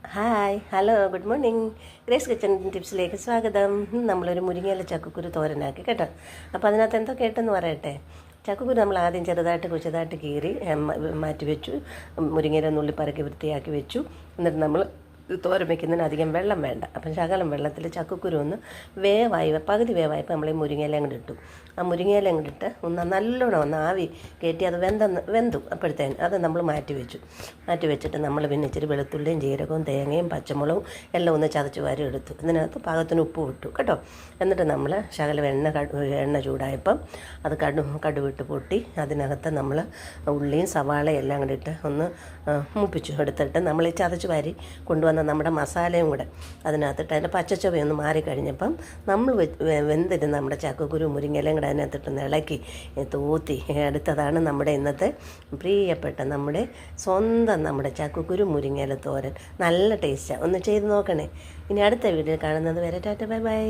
Hi hello good morning. Grace Kitchen ടിപ്സിലേക്ക് സ്വാഗതം. നമ്മളൊരു മുരിങ്ങയില ചക്കക്കുരു തോരനാക്കി കേട്ടോ. അപ്പോൾ അതിനകത്ത് എന്തൊക്കെ ഇട്ടെന്ന് പറയട്ടെ. ചക്കക്കുരു നമ്മൾ ആദ്യം ചെറുതായിട്ട് കീറി മാറ്റി വെച്ചു. മുരിങ്ങയില നുള്ളി പറക്കി വൃത്തിയാക്കി വെച്ചു. എന്നിട്ട് നമ്മൾ തോരൻ വയ്ക്കുന്നതിന് അധികം വെള്ളം വേണ്ട. അപ്പം ശകലം വെള്ളത്തിൽ ചക്കക്കുരു ഒന്ന് പകുതി വേവായപ്പോൾ നമ്മൾ ഈ മുരിങ്ങയില അങ്ങോട്ട് ഇട്ടു. ആ മുരിങ്ങയില അങ്ങോട്ട് ഇട്ട് നല്ലോണം ഒന്ന് ആവി കയറ്റി അത് വെന്തു. അപ്പോഴത്തേന് അത് നമ്മൾ മാറ്റി വെച്ചിട്ട് നമ്മൾ പിന്നെ ഇച്ചിരി വെളുത്തുള്ളിയും ജീരകവും തേങ്ങയും പച്ചമുളകും എല്ലാം ഒന്ന് ചതച്ച് വാരി എടുത്തു. അതിനകത്ത് പാകത്തിന് ഉപ്പ് ഇട്ടു കേട്ടോ. എന്നിട്ട് നമ്മൾ ശകലം എണ്ണ ചൂടായപ്പം അത് കടുവിട്ട് പൊട്ടി അതിനകത്ത് നമ്മൾ ഉള്ളിയും സവാളയും എല്ലാം കൂടി ഇട്ട് ഒന്ന് മൂപ്പിച്ചു എടുത്തിട്ട് നമ്മൾ ഈ ചതച്ച് വാരി കൊണ്ടുവന്ന നമ്മുടെ മസാലയും കൂടെ അതിനകത്തിട്ട് അതിൻ്റെ പച്ചച്ചൊവയൊന്ന് മാറിക്കഴിഞ്ഞപ്പം നമ്മൾ വെന്തിരുന്ന നമ്മുടെ ചക്കക്കുരു മുരിങ്ങയിലയും കൂടെ അതിനകത്തിട്ടൊന്ന് ഇളക്കി തൂത്തി എടുത്തതാണ് നമ്മുടെ ഇന്നത്തെ പ്രിയപ്പെട്ട നമ്മുടെ സ്വന്തം നമ്മുടെ ചക്കക്കുരു മുരിങ്ങയില തോരൻ. നല്ല ടേസ്റ്റാണ്. ഒന്ന് ചെയ്ത് നോക്കണേ. ഇനി അടുത്ത വീഡിയോ കാണുന്നത് വരെ ടാറ്റ ബൈ ബൈ.